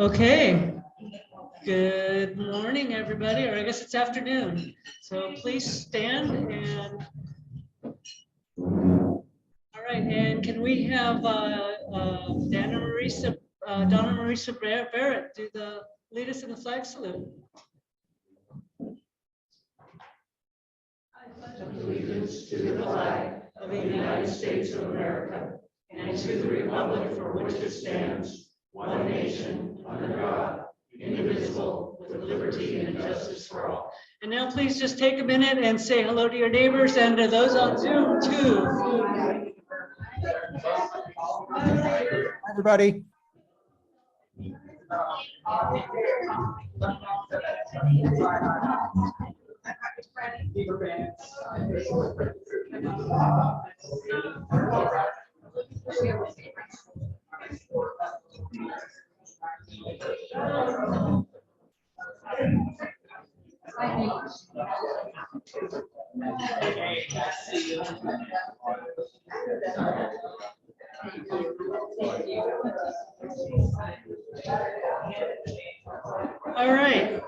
Okay, good morning, everybody, or I guess it's afternoon. So please stand and, all right, and can we have Donna Marisa Barrett lead us in the flag salute? I pledge allegiance to the flag of the United States of America and to the republic for which it stands, one nation, under God, indivisible, with liberty and justice for all. And now please just take a minute and say hello to your neighbors and to those on Zoom too. Everybody. All right.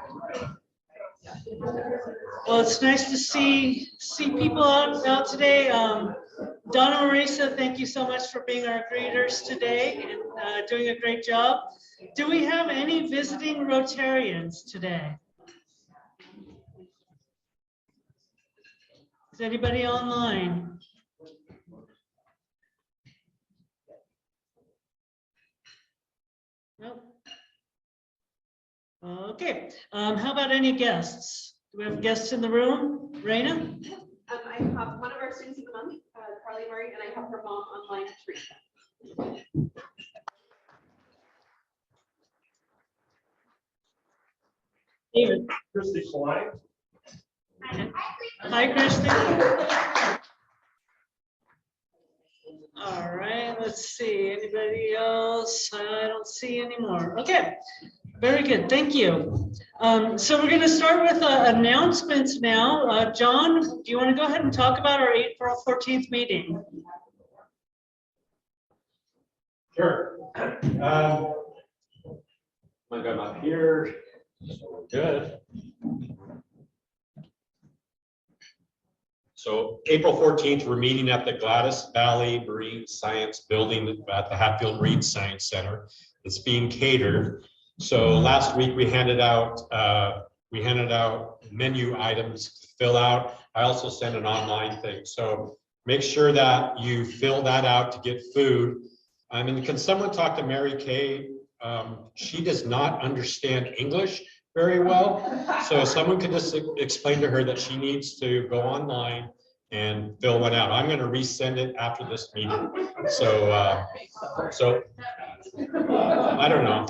Well, it's nice to see people out today. Donna Marisa, thank you so much for being our greeters today and doing a great job. Do we have any visiting Rotarians today? Is anybody online? Nope. Okay. How about any guests? Do we have guests in the room? Raina? I have one of our students of the month, Carlee, and I have her mom online, Teresa. David. Christy Klein. Hi, Christy. All right, let's see. Anybody else? I don't see any more. Okay, very good. Thank you. So we're going to start with announcements now. John, do you want to go ahead and talk about our April 14th meeting? Sure. I'm up here. So good. So April 14th, we're meeting at the Gladys Valley Marine Science Building at the Hatfield Marine Science Center. It's being catered. So last week we handed out menu items to fill out. I also sent an online thing. So make sure that you fill that out to get food. I mean, can someone talk to Mary Kay? She does not understand English very well. So someone could just explain to her that she needs to go online and fill one out. I'm going to resend it after this meeting. So I don't know.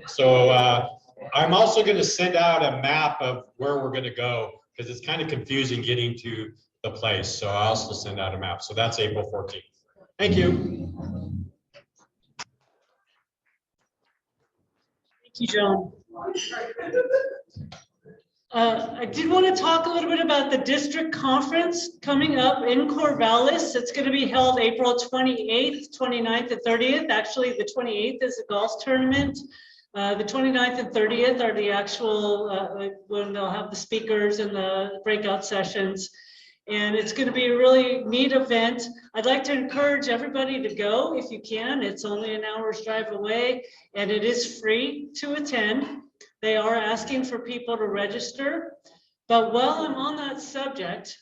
So I'm also going to send out a map of where we're going to go because it's kind of confusing getting to the place. So I also send out a map. So that's April 14th. Thank you. Thank you, John. I did want to talk a little bit about the district conference coming up in Corvallis. It's going to be held April 28th, 29th, and 30th. Actually, the 28th is a golf tournament. The 29th and 30th are the actual, when they'll have the speakers and the breakout sessions. And it's going to be a really neat event. I'd like to encourage everybody to go if you can. It's only an hour's drive away and it is free to attend. They are asking for people to register. But while I'm on that subject,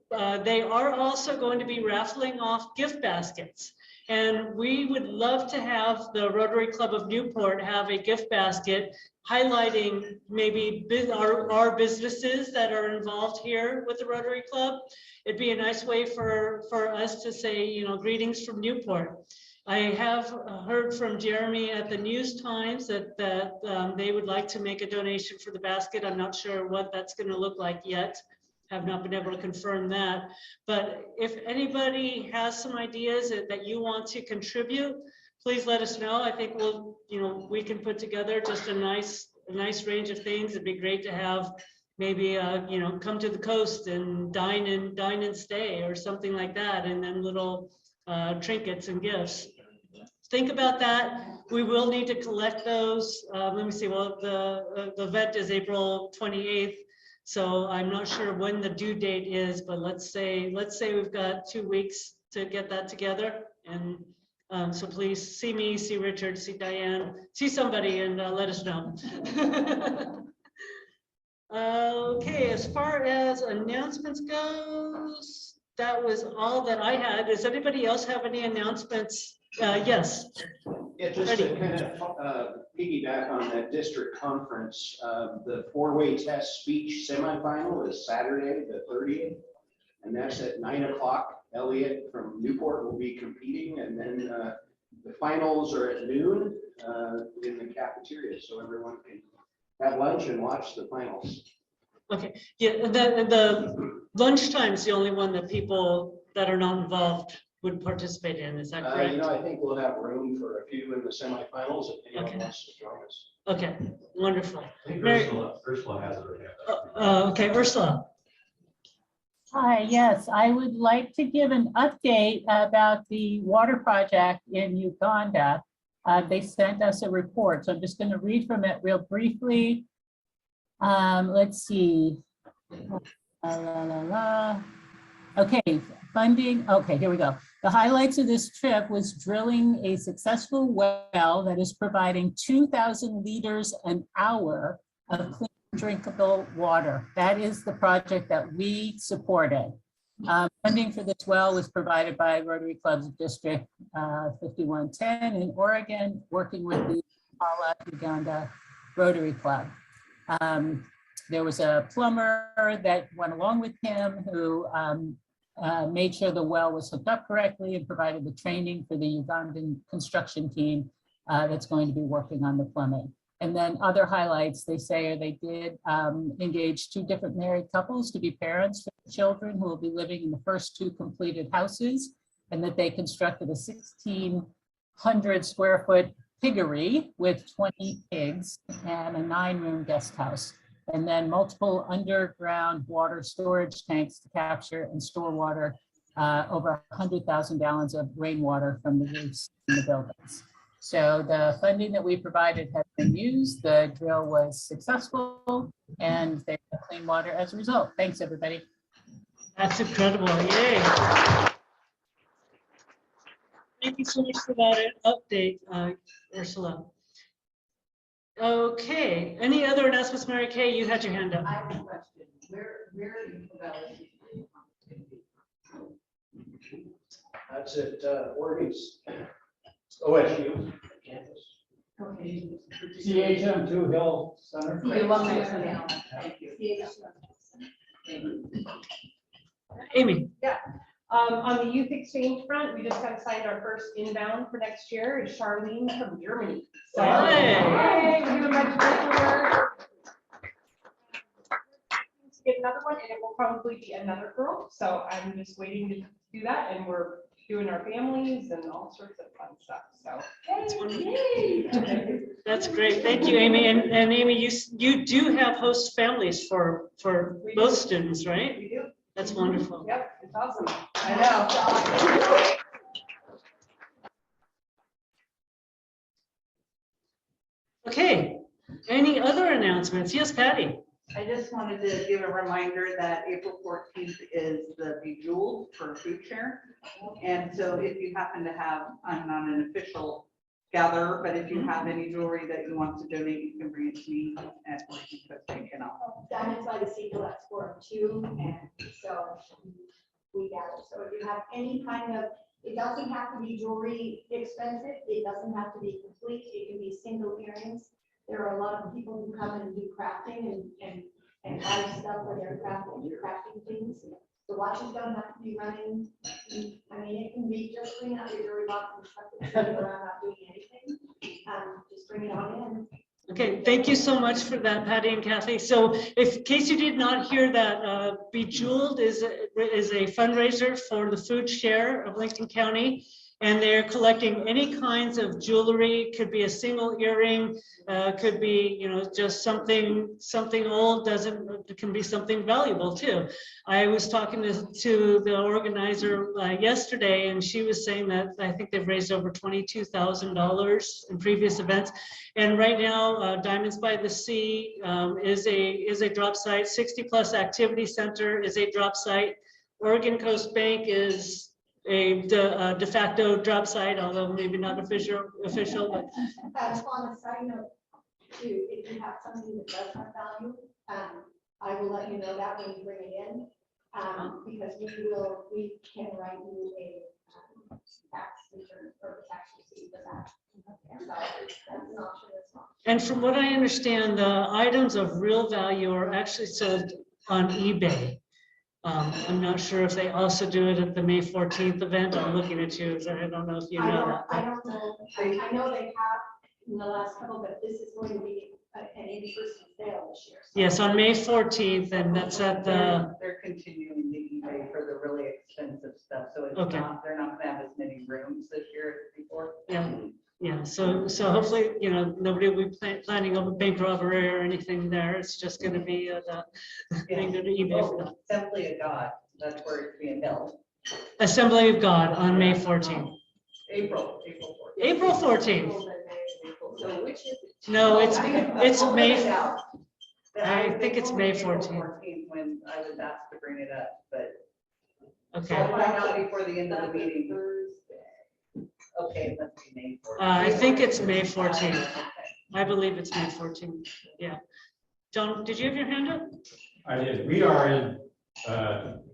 they are also going to be raffling off gift baskets. And we would love to have the Rotary Club of Newport have a gift basket highlighting maybe our businesses that are involved here with the Rotary Club. It'd be a nice way for us to say, you know, greetings from Newport. I have heard from Jeremy at the News Times that they would like to make a donation for the basket. I'm not sure what that's going to look like yet. Have not been able to confirm that. But if anybody has some ideas that you want to contribute, please let us know. I think we can put together just a nice range of things. It'd be great to have maybe come to the coast and dine and stay or something like that, and then little trinkets and gifts. think about that. We will need to collect those. Let me see, well, the event is April 28th. So I'm not sure when the due date is, but let's say we've got 2 weeks to get that together. And so please see me, see Richard, see Diane, see somebody, and let us know. Okay, as far as announcements goes, that was all that I had. Does anybody else have any announcements? Yes. Yeah, just to kind of piggyback on that district conference, the four-way test speech semifinal is Saturday, the 30th, and that's at 9 o'clock. Elliot from Newport will be competing, and then the finals are at noon in the cafeteria, so everyone can have lunch and watch the finals. Okay, yeah, the lunchtime is the only one that people that are not involved would participate in, is that correct? I think we'll have room for a few in the semifinals if anyone Okay. wants to join us. Okay, wonderful. I think Mary- Ursula has her hand up. Okay, Ursula. Hi, yes, I would like to give an update about the water project in Uganda. They sent us a report, so I'm just going to read from it real briefly. Let's see. Okay, funding. Okay, here we go. The highlights of this trip was drilling a successful well that is providing 2,000 liters an hour of clean drinkable water. That is the project that we supported. Funding for this well was provided by Rotary Clubs of District 5110 in Oregon, working with the Kampala, Uganda Rotary Club. There was a plumber that went along with him who made sure the well was hooked up correctly and provided the training for the Ugandan construction team that's going to be working on the plumbing. And then other highlights, they say they did engage 2 different married couples to be parents for children who will be living in the first 2 completed houses, and that they constructed a 1,600 square foot piggery with 20 pigs and a 9-room guest house. And then multiple underground water storage tanks to capture and store water, over 100,000 gallons of rainwater from the roofs in the buildings. So the funding that we provided has been used, the drill was successful, and they have clean water as a result. Thanks, everybody. That's incredible, yay. Thank you so much for that update, Ursula. Okay, any other announcements, Mary Kay? You had your hand up. I have a question. Where in Corvallis? That's at Oregon's OSU campus. Okay. CHM2 Hill Center. The alumni center. Thank you. Amy. On the youth exchange front, we just got signed our first inbound for next year. Is Charlene from Germany. So, Hey. hey, we're doing a bunch of paperwork. To get another one, and it will probably be another girl. So I'm just waiting to do that, and we're doing our families and all sorts of fun stuff. So That's That's great. Thank you, Amy. And Amy, you do have host families for both students, right? we do. That's wonderful. Yep, it's awesome. I know. Okay, any other announcements? Yes, Patty. I just wanted to give a reminder that April 14th is the Bejeweled for food share. And so if you happen to have, I'm not an official gatherer, but if you have any jewelry that you want to donate, you can bring it to me at Working Cook and I'll. Diamonds Legacy collects for too, and so we gather. So if you have any kind of, it doesn't have to be jewelry expensive, it doesn't have to be complete, it can be single earrings. There are a lot of people who come and do crafting and buy stuff for their crafting things. The watches don't have to be running. I mean, it can be just bring out your jewelry box and stuff that's sitting around not doing anything. Just bring it on in. Okay, thank you so much for that, Patty and Kathy. So in case you did not hear that, Bejeweled is a fundraiser for the food share of Lincoln County. And they're collecting any kinds of jewelry, could be a single earring, could be, you know, just something old, it can be something valuable too. I was talking to the organizer yesterday, and she was saying that I think they've raised over $22,000 in previous events. And right now, Diamonds by the Sea is a drop site. 60+ Activity Center is a drop site. Oregon Coast Bank is a de facto drop site, although maybe not official, but On a side note, too, if you have something that does have value, I will let you know that when you bring it in, because we can write you a tax return or a tax receipt for that. So that's an option as well. and from what I understand, the items of real value are actually sold on eBay. I'm not sure if they also do it at the May 14th event. I'm looking at you, so I don't know if you know that. I don't know. I know they have in the last couple, but this is going to be an in-person sale this year. So. Yes, on May 14th, and that's at the, They're continuing the eBay for the really expensive stuff, so it's Okay. not, they're not gonna have as many rooms this year as before. yeah, so hopefully, you know, nobody will be planning a bank robbery or anything there. It's just gonna be they go to eBay for that. Assembly of God, that's where it's being held. Assembly of God on May 14th. April 14th. April 14th. So which is it? No, it's I'll May, find out. I think it's May April 14th. When I was asked to bring it up, but Okay. I'll find out before the end of the meeting. Okay, let's be May 14th. I think it's May 14th. Okay. I believe it's May 14th. Yeah. John, did you have your hand up? I did. We are in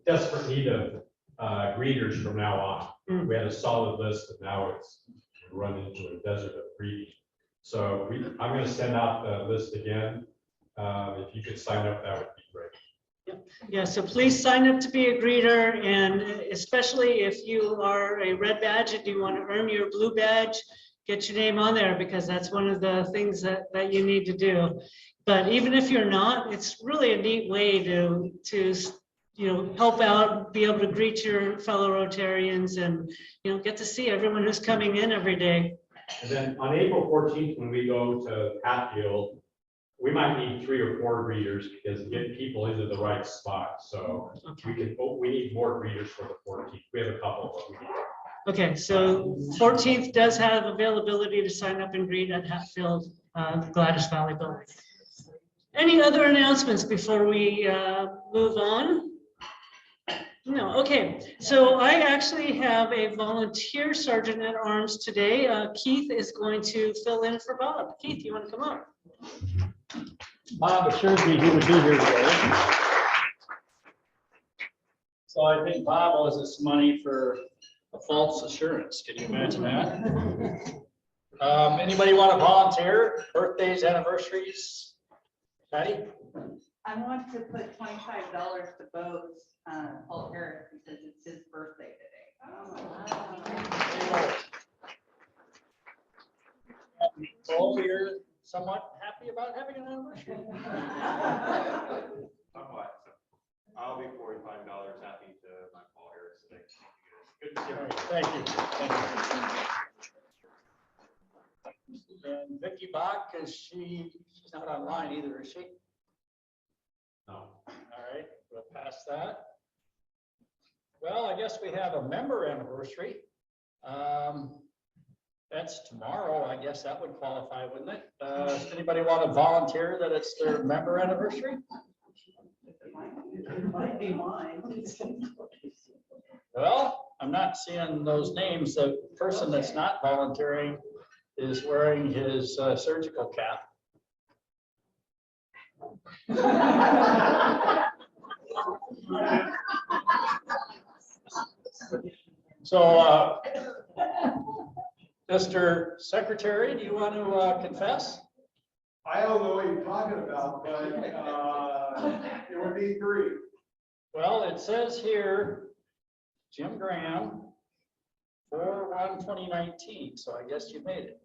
desperate need of greeters from now on. We had a solid list, and now it's run into a desert of greeting. So I'm going to send out the list again. If you could sign up, that would be great. Yeah, so please sign up to be a greeter, and especially if you are a red badge and you want to earn your blue badge, get your name on there, because that's one of the things that you need to do. But even if you're not, it's really a neat way to you know, help out, be able to greet your fellow Rotarians, and you know, get to see everyone who's coming in every day. And then on April 14th, when we go to Hatfield, we might need 3 or 4 greeters because to get people into the right spot. So we need more greeters for the 14th. We have a couple, but we need. Okay, so 14th does have availability to sign up and greet at Hatfield, Gladys Valley Building. Any other announcements before we move on? No, okay. So I actually have a volunteer sergeant at arms today. Keith is going to fill in for Bob. Keith, you want to come up? Bob assured me he would be here today. So I think Bob owes us money for a false assurance. Can you imagine that? Anybody want to volunteer? Birthdays, anniversaries? Patty? I want to put $25 to Bo's Paul Harris because it's his birthday today. Oh, you're somewhat happy about having an anniversary? Somewhat. I'll be $45 happy to my Paul Harris today. Good to see you. Thank you. Thank you. And Vicky Bach, she's not online either, is she? No. All right, we'll pass that. Well, I guess we have a member anniversary. That's tomorrow. I guess that would qualify, wouldn't it? Does anybody want to volunteer that it's their member anniversary? It might be mine. Well, I'm not seeing those names. The person that's not volunteering is wearing his surgical cap. So, Mr. Secretary, do you want to confess? I don't know what you're talking about, but it would be 3. Well, it says here, Jim Graham, 4/1/2019, so I guess you made it.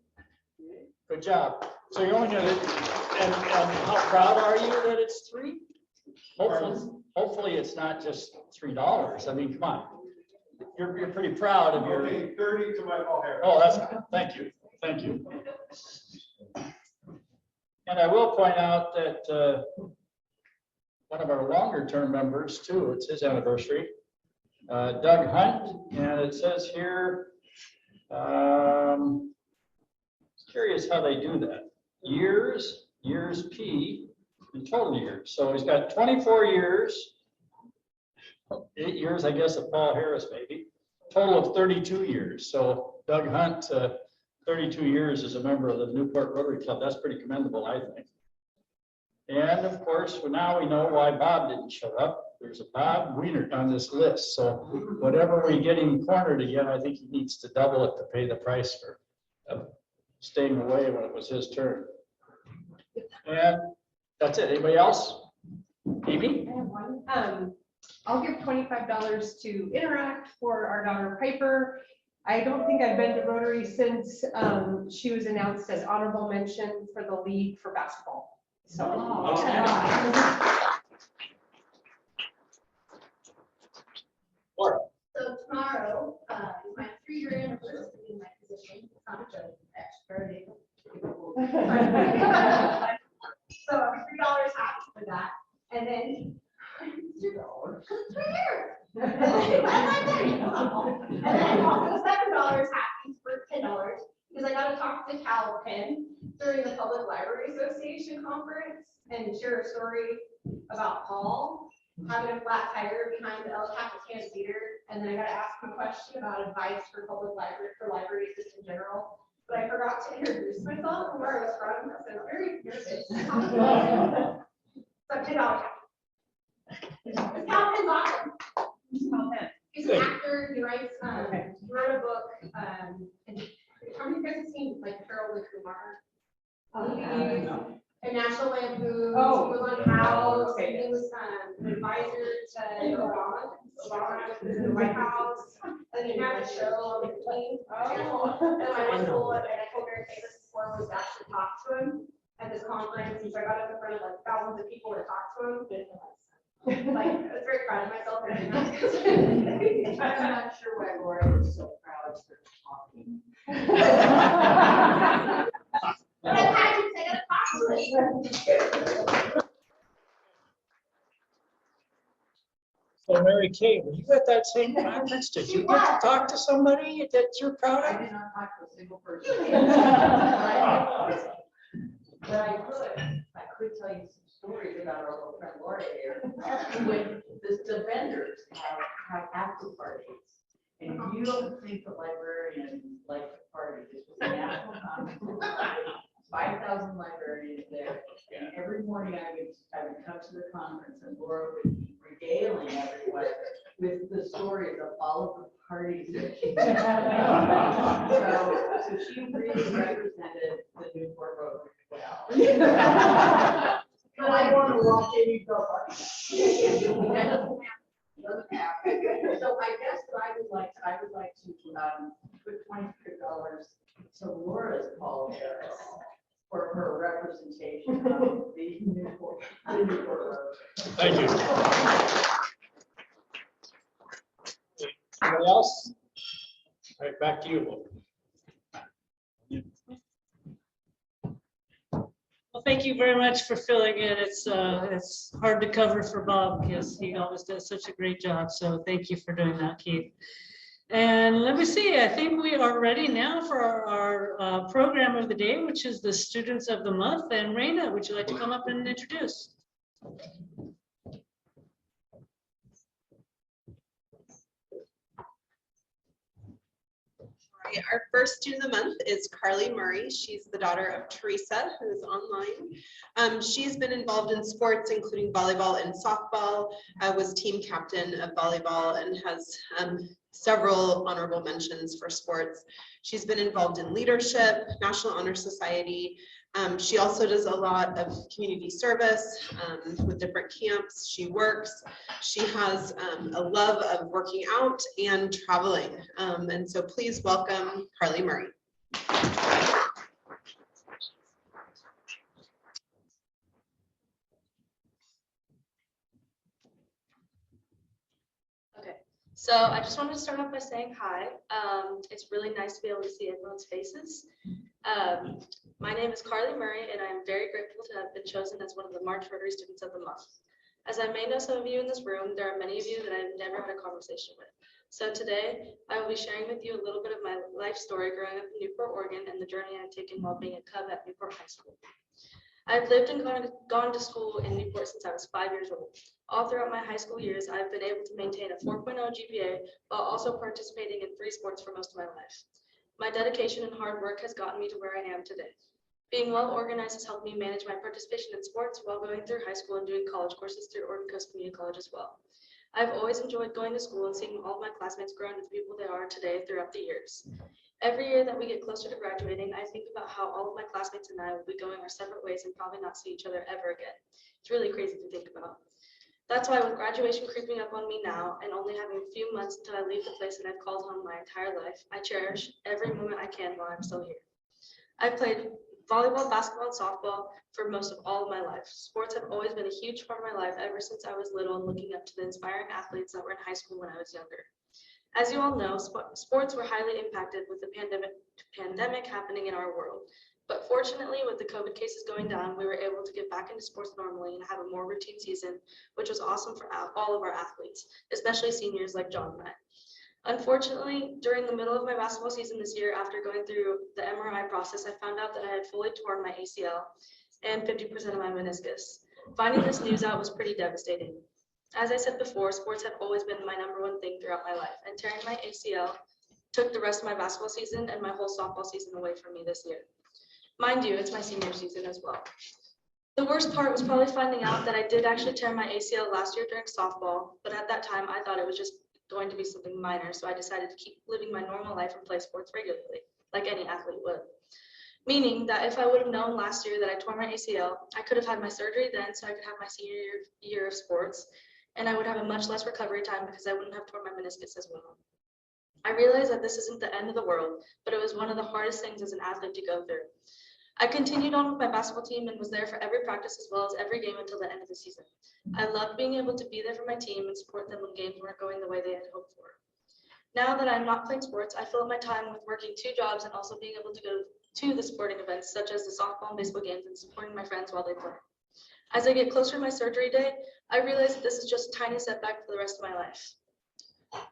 Good job. So you're only gonna, and how proud are you that it's 3? Hopefully it's not just $3. I mean, come on. you're pretty proud of your. Okay, 30 to my Paul Harris. Oh, that's good. Thank you. Thank you. And I will point out that one of our longer term members too, it's his anniversary, Doug Hunt, and it says here, curious how they do that. Years P, and total years. So he's got 24 years, 8 years, I guess, of Paul Harris maybe, total of 32 years. So Doug Hunt, 32 years as a member of the Newport Rotary Club. That's pretty commendable, I think. And of course, now we know why Bob didn't show up. There's a Bob Wiener on this list. So whatever we get him cornered again, I think he needs to double it to pay the price for staying away when it was his turn. And that's it. Anybody else? Amy? I have one. I'll give $25 to Interact for our daughter Piper. I don't think I've been to Rotary since she was announced as honorable mention for the league for basketball. So. Laura. So tomorrow is my 3-year anniversary in my position. It's not a joke, actually. So $3 half for that, and then $2 because it's 3 years. And then also $7 half for $10 because I got to talk to Cal Penn during the Public Library Association conference and share a story about Paul having a flat tire behind the El Capitan Theater, and then I got to ask him a question about advice for libraries just in general. But I forgot to introduce myself and where I was from, so I was very nervous. So $10. Cal Penn's awesome. He's an actor. He writes, wrote a book. And how many of you guys have seen like Harold and Kumar? And National Lampoon. Oh. He was on House. He was an advisor to Obama. Obama was in the White House. And he had a show on the plane. And I went to school and I told Mary Kay this before was to actually talk to him at this conference. And so I got up in front of like thousands of people to talk to him. Like, I was very proud of myself. I'm not sure why Laura is so proud for talking. But I had to say that possibly. So Mary Kay, were you at that same conference? Did you get to talk to somebody that you're proud I of? did not talk to a single person. But I could tell you some stories about our little friend Laura here. When the vendors have after parties. And you don't think the librarians like the party. This was a national conference. 5,000 librarians there. And every morning I would come to the conference and Laura would be regaling everyone with the stories of all of the parties that she did. So she really represented the Newport Rotary well. But I want to walk in and go. Doesn't happen. So I guess what I would like to put $25 to Laura's Paul Harris for her representation of the Newport Rotary. Thank you. Anybody else? All right, back to you. Well, thank you very much for filling in. It's hard to cover for Bob because he always does such a great job. So thank you for doing that, Keith. And let me see, I think we are ready now for our program of the day, which is the Students of the Month. And Raina, would you like to come up and introduce? Our first student of the month is Carlee Murray. She's the daughter of Teresa, who is online. She's been involved in sports, including volleyball and softball, was team captain of volleyball, and has several honorable mentions for sports. She's been involved in leadership, National Honor Society. She also does a lot of community service with different camps. She works. She has a love of working out and traveling. And so please welcome Carlee Murray. So I just wanted to start off by saying hi. It's really nice to be able to see everyone's faces. My name is Carlee Murray, and I'm very grateful to have been chosen as one of the March Rotary Students of the Month. As I may know some of you in this room, there are many of you that I've never had a conversation with. So today, I will be sharing with you a little bit of my life story growing up in Newport, Oregon, and the journey I've taken while being a Cub at Newport High School. I've lived and gone to school in Newport since I was 5 years old. All throughout my high school years, I've been able to maintain a 4.0 GPA while also participating in free sports for most of my life. My dedication and hard work has gotten me to where I am today. Being well organized has helped me manage my participation in sports while going through high school and doing college courses through Oregon Coast Community College as well. I've always enjoyed going to school and seeing all of my classmates grow into the people they are today throughout the years. Every year that we get closer to graduating, I think about how all of my classmates and I will be going our separate ways and probably not see each other ever again. It's really crazy to think about. That's why with graduation creeping up on me now and only having a few months until I leave the place that I've called home my entire life, I cherish every moment I can while I'm still here. I've played volleyball, basketball, and softball for most of all of my life. Sports have always been a huge part of my life ever since I was little and looking up to the inspiring athletes that were in high school when I was younger. As you all know, sports were highly impacted with the pandemic happening in our world. But fortunately, with the COVID cases going down, we were able to get back into sports normally and have a more routine season, which was awesome for all of our athletes, especially seniors like John and I. Unfortunately, during the middle of my basketball season this year, after going through the MRI process, I found out that I had fully torn my ACL and 50% of my meniscus. Finding this news out was pretty devastating. As I said before, sports have always been my #1 thing throughout my life, and tearing my ACL took the rest of my basketball season and my whole softball season away from me this year. Mind you, it's my senior season as well. The worst part was probably finding out that I did actually tear my ACL last year during softball, but at that time I thought it was just going to be something minor, so I decided to keep living my normal life and play sports regularly, like any athlete would. Meaning that if I would have known last year that I tore my ACL, I could have had my surgery then so I could have my senior year of sports, and I would have a much less recovery time because I wouldn't have torn my meniscus as well. I realized that this isn't the end of the world, but it was one of the hardest things as an athlete to go through. I continued on with my basketball team and was there for every practice as well as every game until the end of the season. I loved being able to be there for my team and support them when games weren't going the way they had hoped for. Now that I'm not playing sports, I fill up my time with working 2 jobs and also being able to go to the sporting events such as the softball and baseball games and supporting my friends while they play. As I get closer to my surgery day, I realize that this is just a tiny setback for the rest of my life.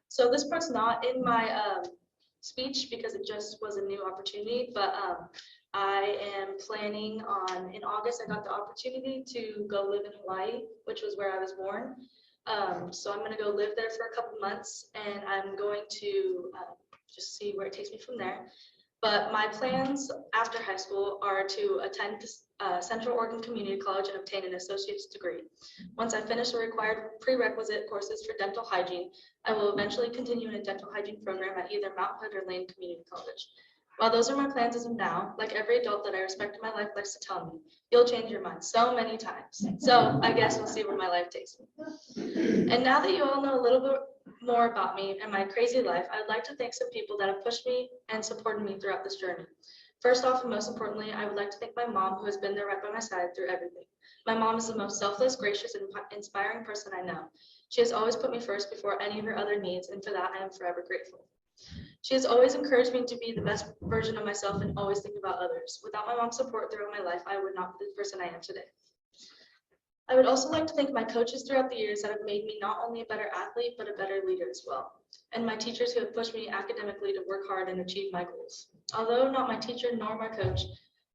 So this part's not in my speech because it just was a new opportunity, but I am planning on, in August, I got the opportunity to go live in Hawaii, which was where I was born. So I'm going to go live there for a couple months, and I'm going to just see where it takes me from there. But my plans after high school are to attend Central Oregon Community College and obtain an associate's degree. Once I finish the required prerequisite courses for dental hygiene, I will eventually continue in a dental hygiene program at either Mount Hood or Lane Community College. While those are my plans as of now, like every adult that I respect in my life likes to tell me, you'll change your mind so many times. So I guess we'll see where my life takes me. And now that you all know a little bit more about me and my crazy life, I'd like to thank some people that have pushed me and supported me throughout this journey. First off, and most importantly, I would like to thank my mom, who has been there right by my side through everything. My mom is the most selfless, gracious, and inspiring person I know. She has always put me first before any of her other needs, and for that I am forever grateful. She has always encouraged me to be the best version of myself and always think about others. Without my mom's support throughout my life, I would not be the person I am today. I would also like to thank my coaches throughout the years that have made me not only a better athlete, but a better leader as well. And my teachers who have pushed me academically to work hard and achieve my goals. Although not my teacher nor my coach,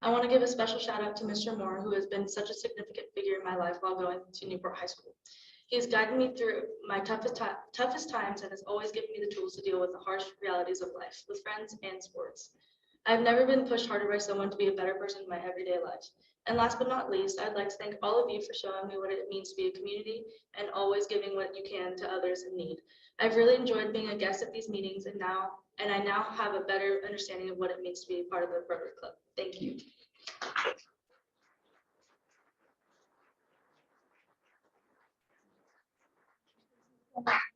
I want to give a special shout out to Mr. Moore, who has been such a significant figure in my life while going to Newport High School. He has guided me through my toughest times and has always given me the tools to deal with the harsh realities of life with friends and sports. I've never been pushed harder by someone to be a better person in my everyday life. And last but not least, I'd like to thank all of you for showing me what it means to be a community and always giving what you can to others in need. I've really enjoyed being a guest at these meetings and I now have a better understanding of what it means to be a part of the Rotary Club. Thank you.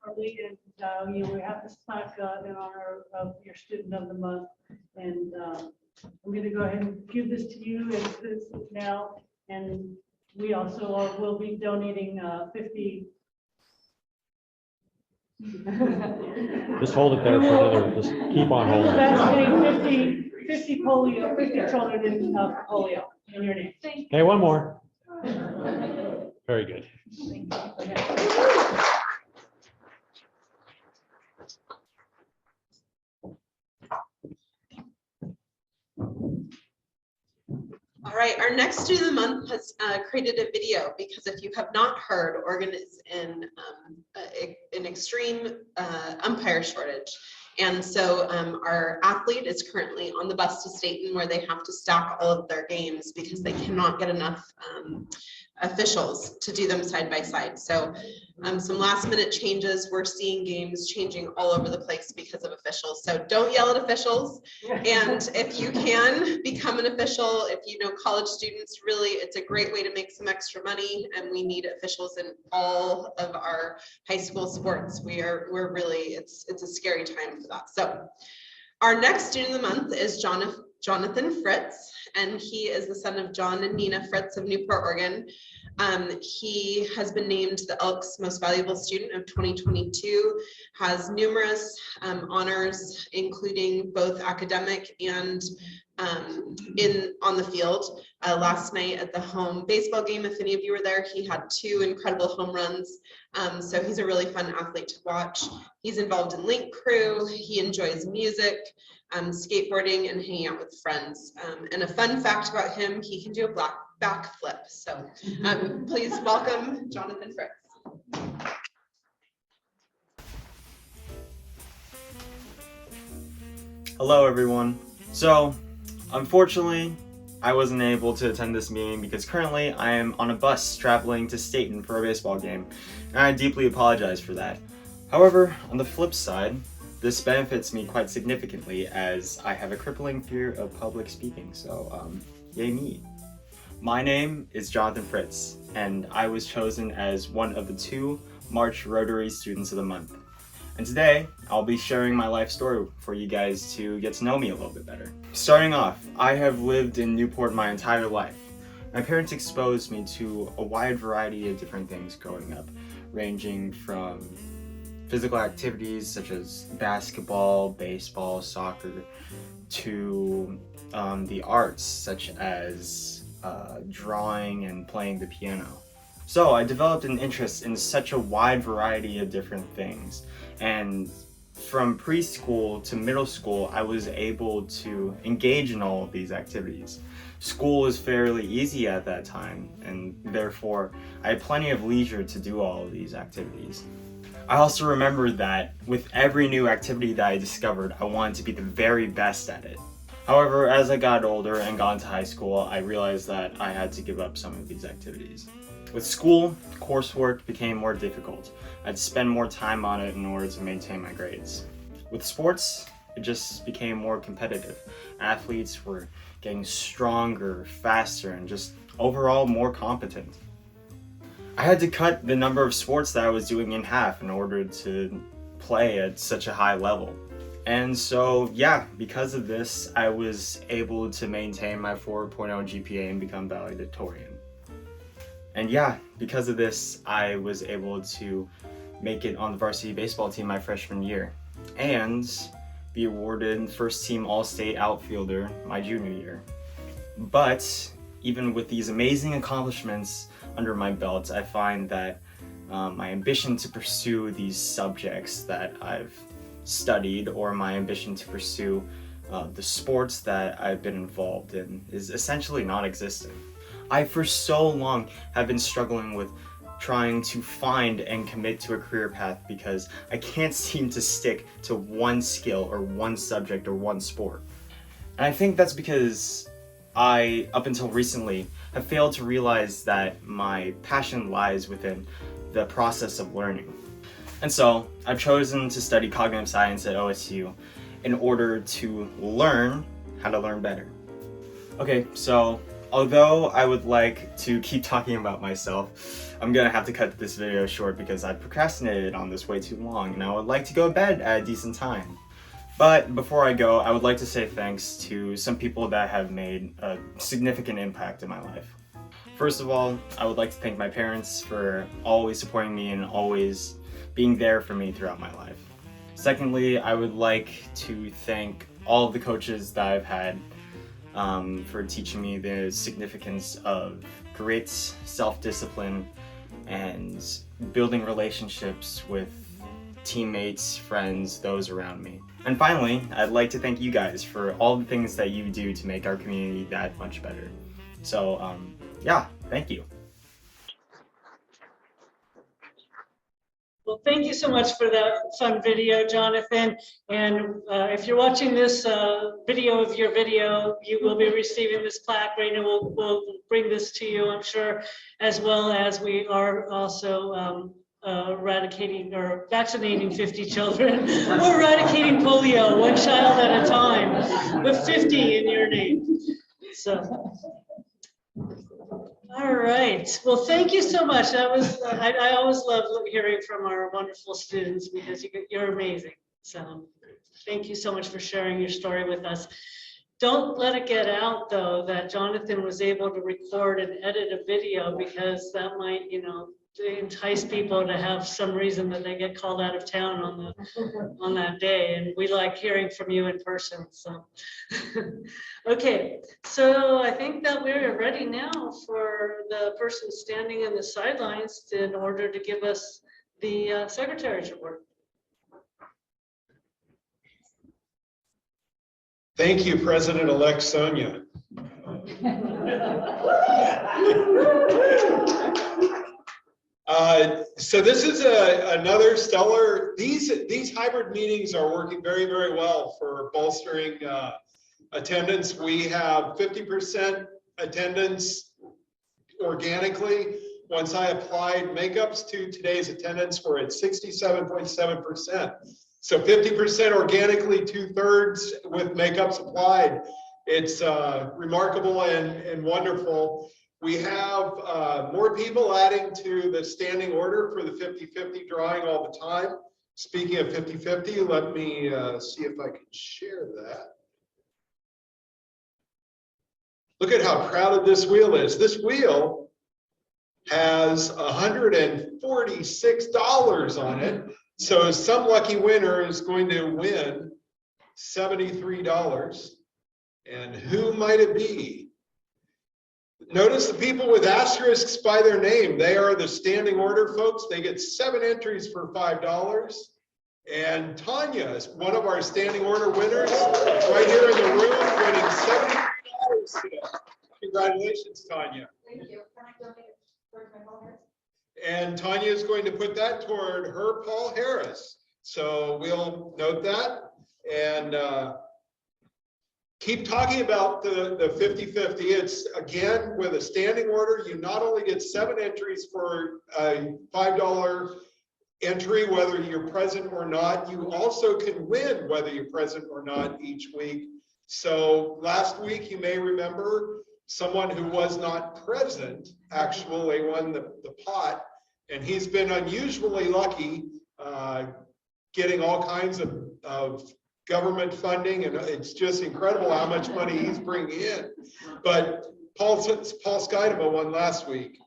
Carlee, and we have this plaque in honor of your Student of the Month, and I'm going to go ahead and give this to you now, and we also will be donating 50 Just hold it there for another, just keep on holding it. Vaccinating 50 children in polio in your name. Okay, one more. Very good. All right, our next student of the month has created a video because if you have not heard, Oregon is in an extreme umpire shortage. And so our athlete is currently on the bus to Staten where they have to stack all of their games because they cannot get enough officials to do them side by side. So some last minute changes. We're seeing games changing all over the place because of officials. So don't yell at officials. And if you can become an official, if you know college students, really, it's a great way to make some extra money. And we need officials in all of our high school sports. We're really, it's a scary time for that. So our next student of the month is Jonathan Fritz, and he is the son of John and Nina Fritz of Newport, Oregon. He has been named the Elks Most Valuable Student of 2022, has numerous honors, including both academic and on the field. Last night at the home baseball game, if any of you were there, he had 2 incredible home runs. So he's a really fun athlete to watch. He's involved in Link Crew. He enjoys music, skateboarding, and hanging out with friends. And a fun fact about him, he can do a backflip. So please welcome Jonathan Fritz. Hello everyone. So unfortunately, I wasn't able to attend this meeting because currently I am on a bus traveling to Staten for a baseball game, and I deeply apologize for that. However, on the flip side, this benefits me quite significantly as I have a crippling fear of public speaking, so yay me. My name is Jonathan Fritz, and I was chosen as one of the 2 March Rotary Students of the Month. And today, I'll be sharing my life story for you guys to get to know me a little bit better. Starting off, I have lived in Newport my entire life. My parents exposed me to a wide variety of different things growing up, ranging from physical activities such as basketball, baseball, soccer, to the arts such as drawing and playing the piano. So I developed an interest in such a wide variety of different things, and from preschool to middle school I was able to engage in all of these activities. School was fairly easy at that time, and therefore I had plenty of leisure to do all of these activities. I also remembered that with every new activity that I discovered, I wanted to be the very best at it. However, as I got older and got into high school, I realized that I had to give up some of these activities. With school, coursework became more difficult. I had to spend more time on it in order to maintain my grades. With sports, it just became more competitive. Athletes were getting stronger, faster, and just overall more competent. I had to cut the number of sports that I was doing in half in order to play at such a high level. And so, yeah, because of this, I was able to maintain my 4.0 GPA and become valedictorian. And yeah, because of this, I was able to make it on the varsity baseball team my freshman year and be awarded first team All-State outfielder my junior year. But even with these amazing accomplishments under my belt, I find that my ambition to pursue these subjects that I've studied, or my ambition to pursue the sports that I've been involved in, is essentially non-existent. I for so long have been struggling with trying to find and commit to a career path because I can't seem to stick to one skill or one subject or one sport. And I think that's because I, up until recently, have failed to realize that my passion lies within the process of learning. And so I've chosen to study cognitive science at OSU in order to learn how to learn better. Okay, so although I would like to keep talking about myself, I'm gonna have to cut this video short because I procrastinated on this way too long and I would like to go to bed at a decent time. But before I go, I would like to say thanks to some people that have made a significant impact in my life. First of all, I would like to thank my parents for always supporting me and always being there for me throughout my life. Secondly, I would like to thank all of the coaches that I've had for teaching me the significance of grit, self-discipline, and building relationships with teammates, friends, those around me. And finally, I'd like to thank you guys for all the things that you do to make our community that much better. So, yeah, thank you. Well, thank you so much for that fun video, Jonathan. And if you're watching this video of your video, you will be receiving this plaque. Raina will bring this to you, I'm sure, as well as we are also eradicating or vaccinating 50 children. We're eradicating polio, one child at a time, with 50 in your name. So. All right. Well, thank you so much. That was, I always love hearing from our wonderful students because you're amazing. So thank you so much for sharing your story with us. Don't let it get out, though, that Jonathan was able to record and edit a video, because that might, entice people to have some reason that they get called out of town on that day. And we like hearing from you in person. So, okay. So I think that we're ready now for the person standing in the sidelines in order to give us the secretary's report. Thank you, President-elect Sonia. So this is another stellar, these hybrid meetings are working very, very well for bolstering attendance. We have 50% attendance organically. Once I applied makeups to today's attendance, we're at 67.7%. So 50% organically, 2/3 with makeups applied. It's remarkable and wonderful. We have more people adding to the standing order for the 50-50 drawing all the time. Speaking of 50-50, let me see if I can share that. Look at how crowded this wheel is. This wheel has $146 on it. So some lucky winner is going to win $73. And who might it be? Notice the people with asterisks by their name. They are the standing order folks. They get 7 entries for $5. And Tanya is one of our standing order winners right here in the room, winning $73 today. Congratulations, Tanya. Thank you. Can I donate it towards my phone? And Tanya is going to put that toward her Paul Harris. So we'll note that. And keep talking about the 50-50. It's, again, with a standing order, you not only get 7 entries for a $5 entry, whether you're present or not, you also can win whether you're present or not each week. So last week, you may remember someone who was not present actually won the pot, and he's been unusually lucky getting all kinds of government funding, and it's just incredible how much money he's bringing in. But Paul Skydema won last week.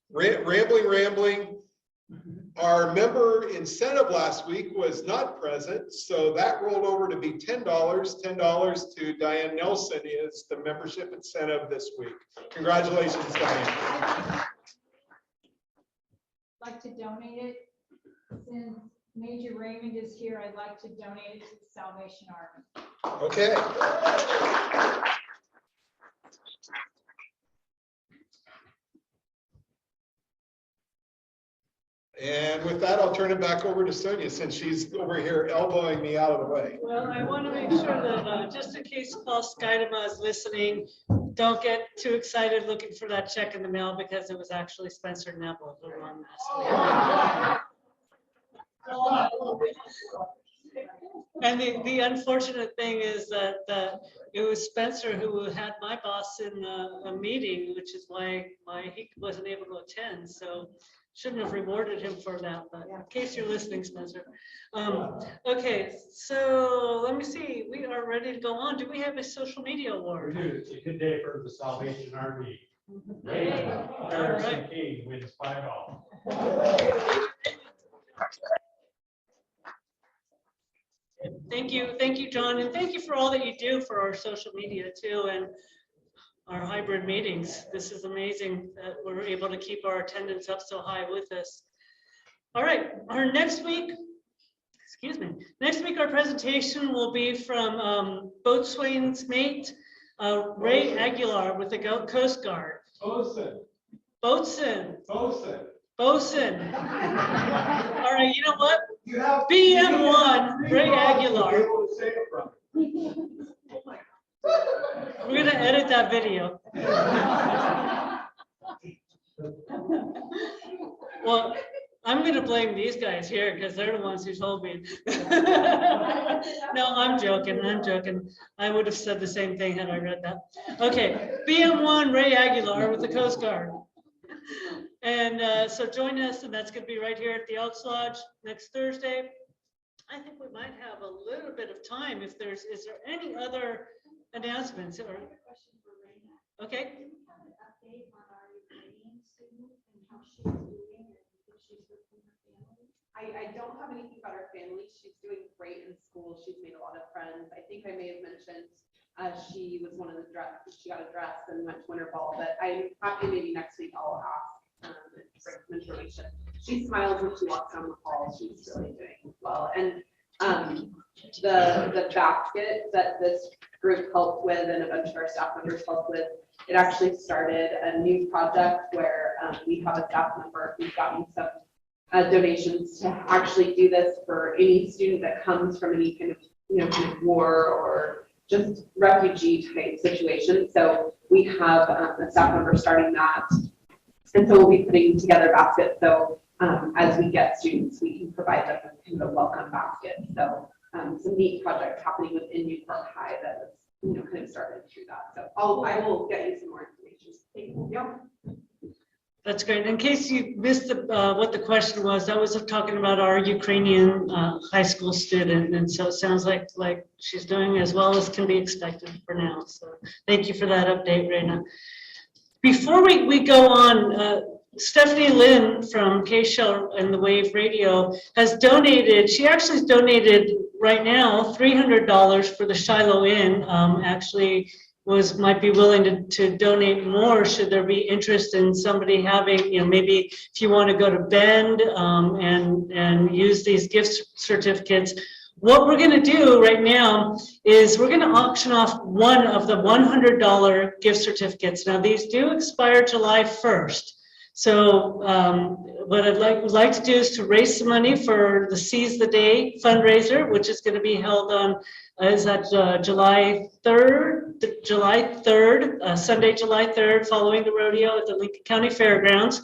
Rambling. Our member incentive last week was not present, so that rolled over to be $10. $10 to Diane Nelson is the membership incentive this week. Congratulations, Diane. I'd like to donate it. Since Major Raymond is here, I'd like to donate it to the Salvation Army. Okay. And with that, I'll turn it back over to Sonia, since she's over here elbowing me out of the way. Well, I want to make sure that just in case Paul Skydema is listening, don't get too excited looking for that check in the mail, because it was actually Spencer Neville who won last week. And the unfortunate thing is that it was Spencer who had my boss in a meeting, which is why he wasn't able to attend. So shouldn't have rewarded him for that, but in case you're listening, Spencer. Okay, so let me see. We are ready to go on. Do we have a social media award? We do. It's a good day for the Salvation Army. All right. King wins $5. Thank you, John, and thank you for all that you do for our social media too, and our hybrid meetings. This is amazing that we're able to keep our attendance up so high with us. All right, our next week our presentation will be from Boatswain's Mate, Ray Aguilar with the Coast Guard. Boatswain. Bosun. All right, you know what? BM1, Ray Aguilar. We're gonna edit that video. Well, I'm gonna blame these guys here because they're the ones who told me. No, I'm joking. I would have said the same thing had I read that. Okay, BM1, Ray Aguilar with the Coast Guard. And so join us, and that's going to be right here at the Elks Lodge next Thursday. I think we might have a little bit of time if is there any other announcements? Or, okay. I don't have anything about her family. She's doing great in school. She's made a lot of friends. I think I may have mentioned she was one of the she got a dress and went to winter ball, but I'm happy maybe next week I'll ask for some information. She smiles when she walks down the hall. She's really doing well. And the basket that this group helped with and a bunch of our staff members helped with, it actually started a new project where we have a staff member who's gotten some donations to actually do this for any student that comes from any kind of war or just refugee type situation. So we have a staff member starting that, and so we'll be putting together baskets. So as we get students, we can provide them with kind of a welcome basket. So some neat projects happening within Newport High that is kind of started through that. So I will get you some more information. Thank you. Yeah. That's great. In case you missed what the question was, I was talking about our Ukrainian high school student, and so it sounds like she's doing as well as can be expected for now. So thank you for that update, Raina. Before we go on, Stephanie Lynn from K-Shell and the Wave Radio has donated. She actually donated right now $300 for the Shiloh Inn. Actually, might be willing to donate more should there be interest in somebody having, maybe if you want to go to Bend and use these gift certificates. What we're going to do right now is we're going to auction off one of the $100 gift certificates. Now these do expire July 1st. So what I'd like to do is to raise some money for the Seize the Day fundraiser, which is going to be held on July 3rd, Sunday, July 3rd, following the rodeo at the Lincoln County Fairgrounds.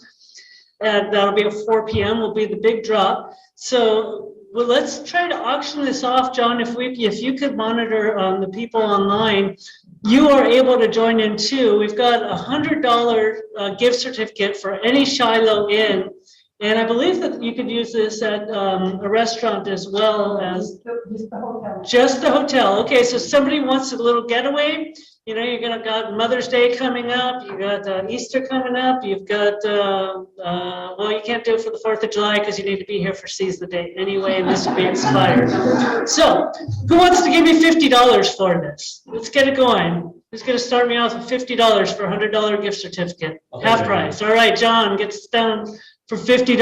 And that'll be at 4 p.m. will be the big drop. So let's try to auction this off, John. If you could monitor the people online, you are able to join in too. We've got a $100 gift certificate for any Shiloh Inn. And I believe that you could use this at a restaurant as well as just the hotel. Okay, so somebody wants a little getaway. You're gonna got Mother's Day coming up. You got Easter coming up. You've got well, you can't do it for the 4th of July because you need to be here for Seize the Day anyway, and this will be expired. So, who wants to give me $50 for this? Let's get it going. Who's gonna start me off with $50 for a $100 gift certificate? Half price. All right, John gets down for $50.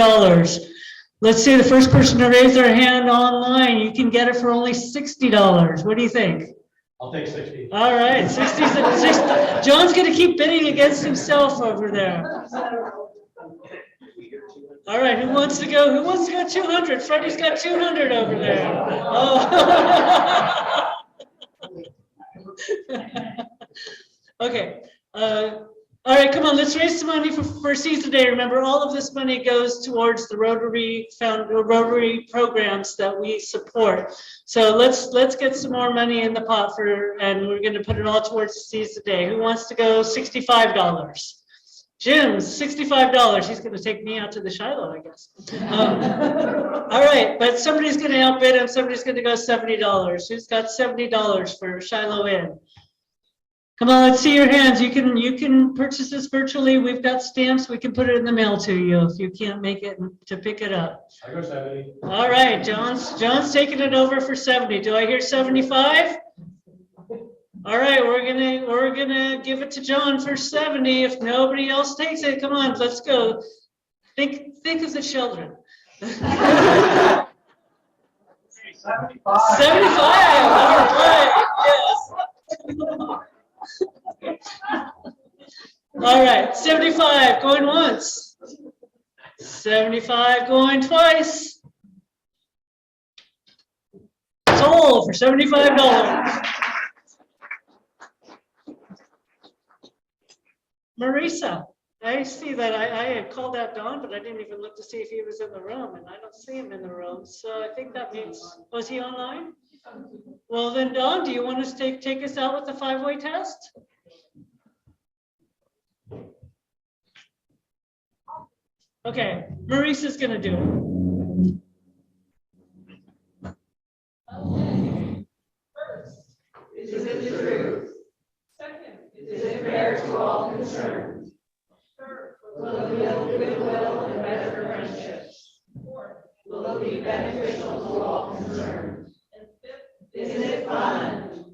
Let's see the first person to raise their hand online. You can get it for only $60. What do you think? I'll take 60. All right, 60. John's going to keep bidding against himself over there. All right, who wants to go? Who wants to go 200? Freddie's got 200 over there. Oh. Okay. All right, come on, let's raise some money for Seize the Day. Remember, all of this money goes towards the Rotary programs that we support. So let's get some more money in the pot and we're gonna put it all towards Seize the Day. Who wants to go $65? Jim's $65. He's gonna take me out to the Shiloh, I guess. All right, but somebody's gonna outbid him. Somebody's gonna go $70. Who's got $70 for Shiloh Inn? Come on, let's see your hands. You can purchase this virtually. We've got stamps. We can put it in the mail to you if you can't make it to pick it up. I go 70. All right, John's taking it over for 70. Do I hear 75? All right, we're gonna give it to John for 70. If nobody else takes it, come on, let's go. Think of the children. 75. 75. All right. Yes. All right, 75 going once. 75 going twice. Sold for $75. Marisa, I see that I had called out Don, but I didn't even look to see if he was in the room, and I don't see him in the room. So I think that means, was he online? Well, then Don, do you want us to take us out with the 5-way test? Okay, Marisa's gonna do it. Okay. First, is it the truth? Second, is it fair to all concerned? Third, will it build goodwill and better friendships? Fourth, will it be beneficial to all concerned? And fifth, is it fun?